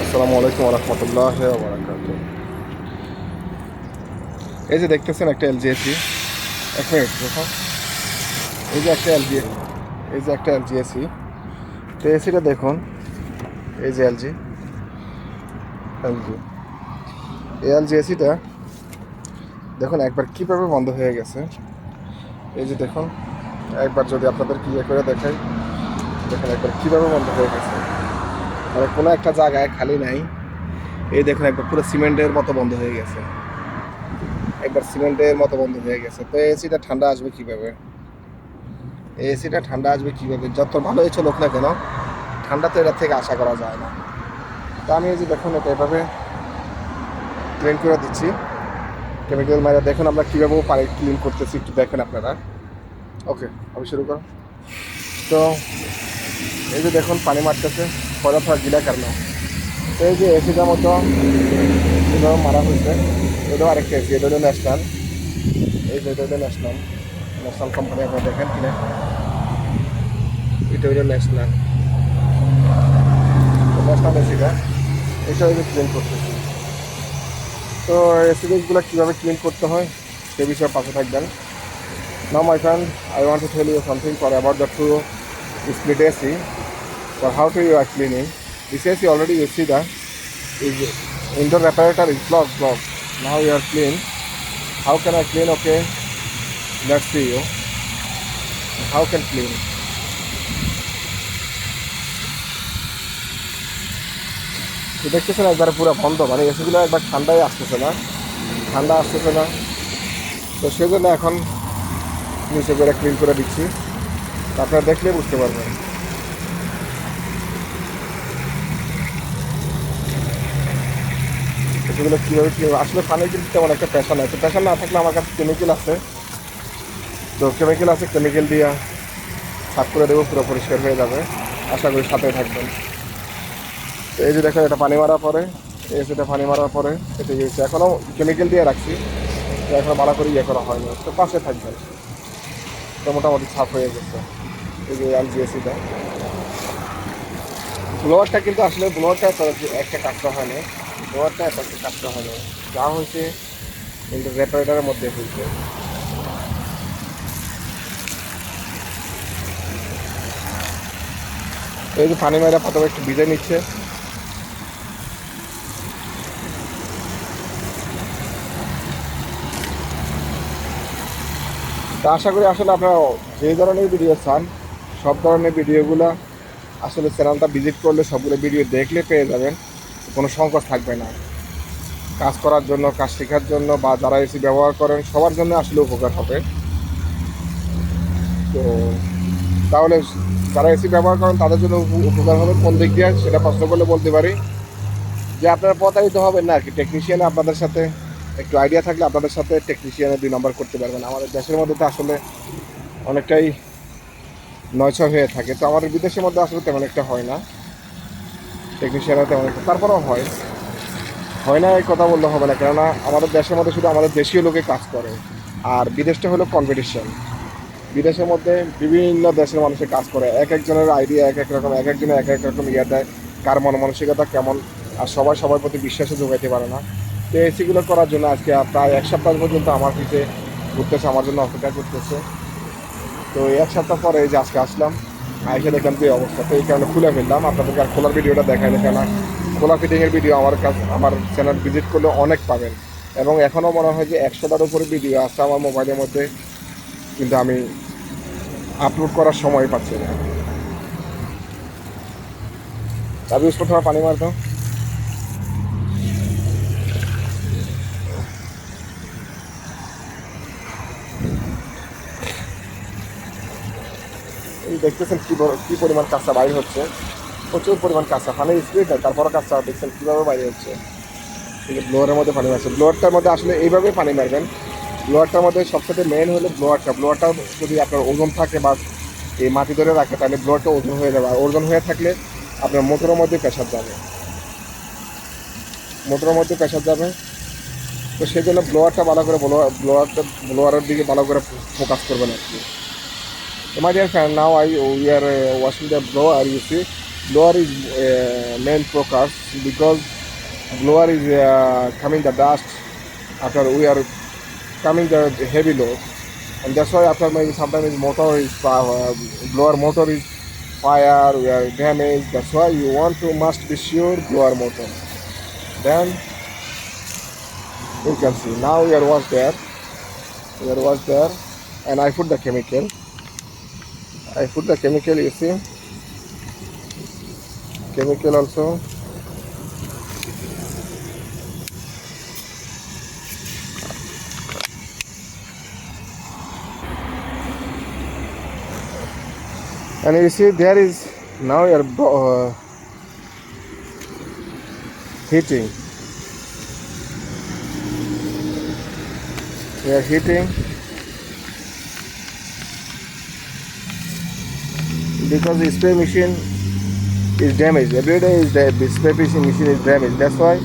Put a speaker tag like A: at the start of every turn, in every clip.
A: আসসালামু আলাইকুম রহমতুল্লাহ বারাকাত। এই যে দেখতেছেন একটা এলজি এসি। এক মিনিট দেখো, এই যে একটা এলজি, এই যে একটা এলজি এসি। তো এসিটা দেখুন, এই যে এলজি এলজি এই এলজি এসিটা দেখুন একবার কীভাবে বন্ধ হয়ে গেছে। এই যে দেখুন, একবার যদি আপনাদের ইয়ে করে দেখাই, দেখুন একবার কীভাবে বন্ধ হয়ে গেছে। মানে কোনো একটা জায়গায় খালি নাই। এই দেখুন একবার পুরো সিমেন্টের মতো বন্ধ হয়ে গেছে, একবার সিমেন্টের মতো বন্ধ হয়ে গেছে। তো এসিটা ঠান্ডা আসবে কীভাবে? এসিটা ঠান্ডা আসবে কীভাবে? যত ভালোই চলুক না কেন, ঠান্ডা তো এটার থেকে আশা করা যায় না। তো আমি এই যে দেখুন এটা এভাবে ক্লিন করে দিচ্ছি কেমিক্যাল মাইরা। দেখুন আমরা কীভাবে পানি ক্লিন করতেছি, একটু দেখেন আপনারা। ওকে, আমি শুরু করো। তো এই যে দেখুন পানি মারতেছে, পরে থোড়া গিলা কারণ। তো এই যে এসিটার মতো যেভাবে মারা হয়েছে, এটাও আরেকটা এসি, এটা হলো ন্যাশনাল। এই যে এটা হলো ন্যাশনাল, ন্যাশনাল কোম্পানি, আপনারা দেখেন কিনা। এটা হলো ন্যাশনাল, ন্যাশনাল এসিটা, এটা হলো ক্লিন করতেছি। তো এসিডিসগুলো কীভাবে ক্লিন করতে হয় সে বিষয়ে পাশে থাকবেন। Now my friend, I want to tell you something for about the two split AC, for how to you are cleaning. This AC already you see that is indoor apparatus is blocked. Now you are clean. How can I clean? Okay, let's see you. How can clean? তো দেখতেছেন একবারে পুরো বন্ধ, মানে এসিগুলো একবার ঠান্ডাই আসতেছে না, ঠান্ডা আসতেছে না। তো সেই জন্য এখন নিচে করে ক্লিন করে দিচ্ছি, আপনারা দেখলে বুঝতে পারবেন। সেগুলো কীভাবে কী আসলে পানির কিন্তু তেমন একটা প্রেশার নাই। তো প্রেশার না থাকলে আমার কাছে কেমিক্যাল আছে, তো কেমিক্যাল দিয়ে সাফ করে দেবো, পুরো পরিষ্কার হয়ে যাবে। আশা করি সাথে থাকবেন। তো এই যে দেখো, এটা পানি মারার পরে, এই সেটা পানি মারার পরে এটা গিয়েছে, এখনও কেমিক্যাল দিয়ে রাখছি, এখনও ভালো করে ইয়ে করা হয়নি। তো পাশে থাকবেন। তো মোটামুটি সাফ হয়ে গেছে। এই যে এলজিএসিটা, ব্লোয়ারটা কিন্তু আসলে ব্লোয়ারটা একটা কাজটা হয়নি, ব্লোয়ারটা এত একটা কাজটা হয়নি, যা হয়েছে কিন্তু রেপারেটারের মধ্যে হয়েছে। এই যে পানি মারা প্রথমে একটু ভিজে নিচ্ছে। তা আশা করি আসলে আপনারা যে ধরনের ভিডিও চান, সব ধরনের ভিডিওগুলো আসলে চ্যানেলটা ভিজিট করলে সবগুলো ভিডিও দেখলে পেয়ে যাবেন, কোনো সংকোচ থাকবে না। কাজ করার জন্য, কাজ শেখার জন্য, বা যারা এসি ব্যবহার করেন সবার জন্য আসলে উপকার হবে। তো তাহলে যারা এসি ব্যবহার করেন তাদের জন্য উপকার হবে কোন দিক দিয়ে, সেটা প্রশ্ন করলে বলতে পারি যে আপনারা প্রতারিত হবেন না আর কি। টেকনিশিয়ানে আপনাদের সাথে একটু আইডিয়া থাকলে আপনাদের সাথে টেকনিশিয়ানে 2 নম্বর করতে পারবেন। আমাদের দেশের মধ্যে তো আসলে অনেকটাই নয়ছয় হয়ে থাকে। তো আমাদের বিদেশের মধ্যে আসলে তেমন একটা হয় না, টেকনিশিয়ানরা তেমন একটা, তারপরেও হয় হয় না এই কথা বললে হবে না, কেননা আমাদের দেশের মধ্যে শুধু আমাদের দেশীয় লোকে কাজ করে, আর বিদেশটা হলো কম্পিটিশন। বিদেশের মধ্যে বিভিন্ন দেশের মানুষের কাজ করে, এক একজনের আইডিয়া এক এক রকম, এক একজনের এক এক রকম ইয়ে দেয়, কার মন মানসিকতা কেমন, আর সবাই সবার প্রতি বিশ্বাসে যোগাইতে পারে না। তো এসিগুলো করার জন্য আজকে প্রায় 1 সপ্তাহ পর্যন্ত আমার পিছিয়ে ঘুরতেছে, আমার জন্য অপেক্ষা করতেছে। তো 1 সপ্তাহ পরে এই যে আজকে আসলাম, আইসে দেখলাম কি অবস্থা। তো এই কারণে খুলে ফেললাম আপনাদেরকে, আর খোলার ভিডিওটা দেখাই না, কেন খোলা ফিটিংয়ের ভিডিও আমার কাছে, আমার চ্যানেল ভিজিট করলে অনেক পাবেন। এবং এখনও মনে হয় যে 100টার উপরে ভিডিও আছে আমার মোবাইলের মধ্যে, কিন্তু আমি আপলোড করার সময় পাচ্ছি না। আমি ইউজ করতে পানি মারতো। এই দেখতেছেন কি পরিমাণ কাঁচা বাইর হচ্ছে, প্রচুর পরিমাণ কাঁচা পানি স্প্রে দেয়, তারপরে কাঁচা দেখছেন কীভাবে বাইরে হচ্ছে। এই যে ব্লোয়ারের মধ্যে পানি মারছে, ব্লোয়ারটার মধ্যে আসলে এইভাবেই পানি মারবেন। ব্লোয়ারটার মধ্যে সবথেকে মেন হলো ব্লোয়ারটা যদি আপনার ওজন থাকে বা এই মাটি ধরে রাখে, তাহলে ব্লোয়ারটা ওজন হয়ে যাবে। আর ওজন হয়ে থাকলে আপনার মোটরের মধ্যে প্রেশার যাবে, মোটরের মধ্যে প্রেশার যাবে। তো সেই জন্য ব্লোয়ারটা ভালো করে, ব্লোয়ারের দিকে ভালো করে ফোকাস করবেন আর কি। So my dear friend, now we are washing the blower, you see. blower is main focus because blower is coming the dust after we are coming the heavy load, and that's why after maybe sometimes motor is blower motor is fire, we are damaged. That's why you want to must be sure blower motor. Then you can see now we are washed there. We are washed there, and I put the chemical. I put the chemical. You see, chemical also. And you see there is now your heating. We are heating because the spray machine is damaged. Every day is the spray machine is damaged. That's why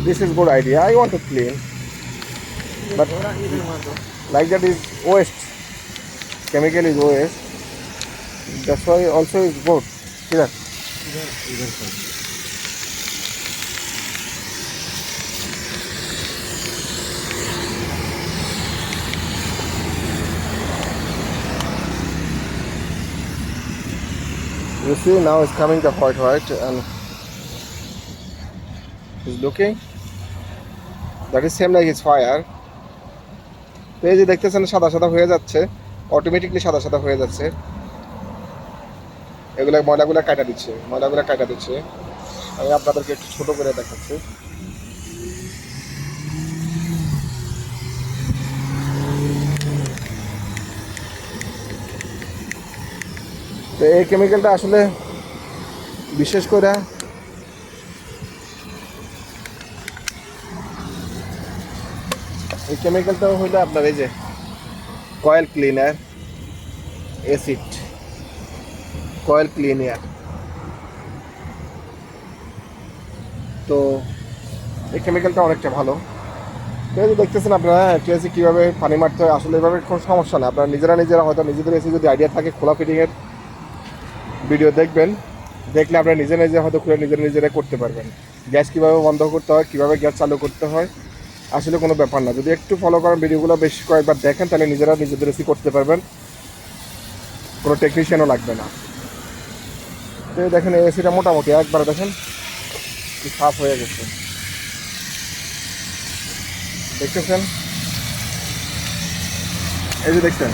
A: this is good idea. I want to clean, but like that is waste. Chemical is waste. That's why also is good. Here. You see now it's coming the white and he's looking. That is same like his fire. তো এই যে দেখতেছেন সাদা সাদা হয়ে যাচ্ছে, automatically সাদা সাদা হয়ে যাচ্ছে। এগুলা ময়লাগুলো কাটা দিচ্ছে, আমি আপনাদেরকে একটু ছোট করে দেখাচ্ছি। তো এই কেমিক্যালটা আসলে বিশেষ করে এই কেমিক্যালটা হইলো আপনার এই যে coil cleaner acid, coil cleaner. তো এই কেমিক্যালটা অনেকটা ভালো। তো এই যে দেখতেছেন আপনারা এসি কীভাবে পানি মারতে হয়, আসলে এভাবে কোনো সমস্যা না। আপনারা নিজেরা হয়তো নিজেদের এসি যদি আইডিয়া থাকে খোলা ফিটিংয়ের ভিডিও দেখবেন, দেখলে আপনারা নিজে হয়তো খুলে নিজেরা করতে পারবেন। গ্যাস কীভাবে বন্ধ করতে হয়, কীভাবে গ্যাস চালু করতে হয়, আসলে কোনো ব্যাপার না। যদি একটু ফলো করেন, ভিডিওগুলো বেশি কয়েকবার দেখেন, তাহলে নিজেদের এসি করতে পারবেন, কোনো টেকনিশিয়ানও লাগবে না। তো দেখেন এই এসিটা মোটামুটি একবার দেখেন কি সাফ হয়ে গেছে, দেখতেছেন? এই যে দেখছেন,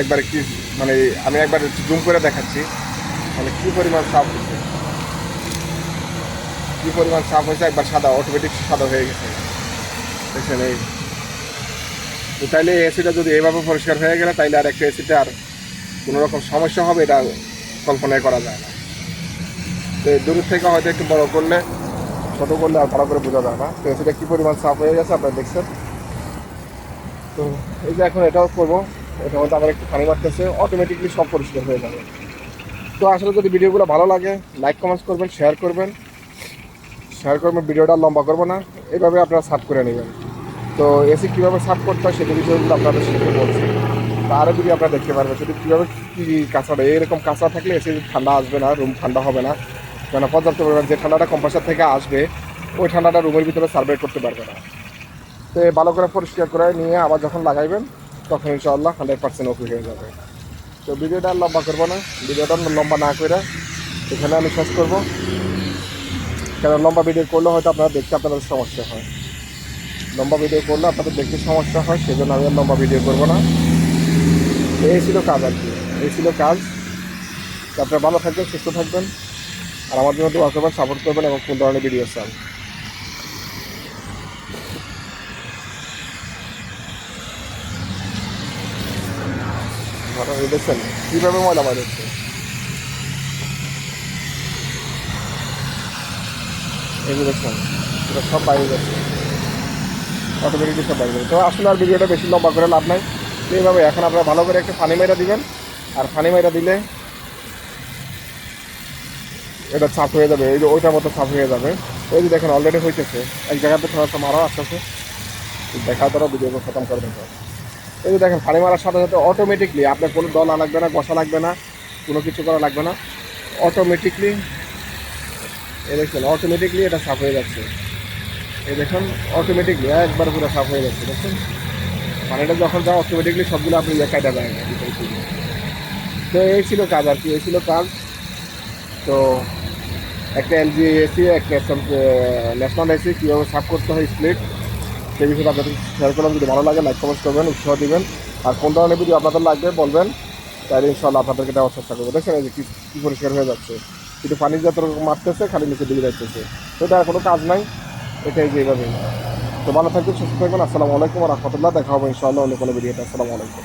A: একবার কি মানে আমি একবার জুম করে দেখাচ্ছি, মানে কি পরিমাণ সাফ হয়েছে, একবার সাদা, অটোমেটিক সাদা হয়ে গেছে, দেখছেন? এই তো তাইলে এসিটা যদি এভাবে পরিষ্কার হয়ে গেলে, তাইলে আর একটা এসিতে আর কোনো রকম সমস্যা হবে এটা কল্পনাই করা যায় না। তো দূর থেকে হয়তো একটু বড় করলে, ছোট করলে আর ভালো করে বোঝা যায় না। তো এসিটা কী পরিমাণ সাফ হয়ে গেছে আপনারা দেখছেন। তো এই যে এখন এটাও করবো, এটা মধ্যে আবার একটু পানি মারতেছে, অটোমেটিকলি সব পরিষ্কার হয়ে যাবে। তো আসলে যদি ভিডিওগুলো ভালো লাগে, লাইক কমেন্টস করবেন, শেয়ার করবেন, ভিডিওটা লম্বা করবো না, এইভাবে আপনারা সাফ করে নেবেন। তো এসি কীভাবে সাফ করতে হয় সেটা বিষয়গুলো আপনাদের শিখতে বলছি। তো আরও যদি আপনারা দেখতে পারবেন সেটা কীভাবে কী কাঁচাটা, এরকম কাঁচা থাকলে এসি ঠান্ডা আসবে না, রুম ঠান্ডা হবে না, কেন পর্যাপ্ত পরিমাণ যে ঠান্ডাটা কম্প্রেসার থেকে আসবে ওই ঠান্ডাটা রুমের ভিতরে সার্ভে করতে পারবে না। তো ভালো করে পরিষ্কার করে নিয়ে আবার যখন লাগাইবেন তখন ইনশাআল্লাহ 100% ওকে হয়ে যাবে। তো ভিডিওটা লম্বা করবো না, ভিডিওটা লম্বা না করে এখানে আমি শেষ করবো, কারণ লম্বা ভিডিও করলে হয়তো আপনারা দেখতে আপনাদের সমস্যা হয়, সেজন্য আমি আর লম্বা ভিডিও করবো না। এই ছিল কাজ আর কি, আপনারা ভালো থাকবেন, সুস্থ থাকবেন, আর আমার জন্য দোয়া করবেন, সাপোর্ট করবেন এবং কোন ধরনের ভিডিও চান। দেখছেন কীভাবে ময়লা বাইরে হচ্ছে, এই যে দেখছেন এটা সব বাইরে যাচ্ছে, অটোমেটিকলি সব বাইরে যাচ্ছে। তো আসলে আর ভিডিওটা বেশি লম্বা করে লাভ নাই। তো এইভাবে এখন আপনারা ভালো করে একটা পানি মাইরা দিবেন, আর পানি মাইরা দিলে এটা সাফ হয়ে যাবে, এই যে ওইটার মতো সাফ হয়ে যাবে। ওই যে দেখেন অলরেডি হইতেছে, এক জায়গাতে থোড়া সা মারা আস্তে আস্তে দেখা দ্বারা ভিডিও খতম করবেন। এই যে দেখেন পানি মারার সাথে সাথে অটোমেটিকলি আপনার কোনো ডলা লাগবে না, বসা লাগবে না, কোনো কিছু করা লাগবে না, অটোমেটিকলি এই দেখছেন অটোমেটিকলি এটা সাফ হয়ে যাচ্ছে। এই দেখুন অটোমেটিকলি একবার পুরো সাফ হয়ে যাচ্ছে, দেখছেন পানিটা যখন যায় অটোমেটিকলি সবগুলো আপনি কাটা যায় না। তো এই ছিল কাজ আর কি, এই ছিল কাজ। তো একটা এলজি এসি, একটা ন্যাশনাল এসি কীভাবে সাফ করতে হয় স্প্লিট, সেই বিষয়ে আপনাদের শেয়ার করলাম। যদি ভালো লাগে লাইক কমেন্ট করবেন, উৎসাহ দিবেন। আর কোন ধরনের ভিডিও আপনাদের লাগবে বলবেন, তাহলে ইনশাল্লাহ আপনাদেরকে দেওয়ার চেষ্টা করবো। দেখছেন এই যে কী পরিষ্কার হয়ে যাচ্ছে, কিন্তু পানি যত মারতেছে খালি নিচে দিকে যাচ্ছে, তো এটা কোনো কাজ নাই, এটাই যে এইভাবেই। তো ভালো থাকবেন, সুস্থ থাকবেন। আসসালামু আলাইকুম রহমতুল্লাহ। দেখা হবে ইনশাআল্লাহ অন্য কোনো ভিডিওতে। আসসালামু আলাইকুম।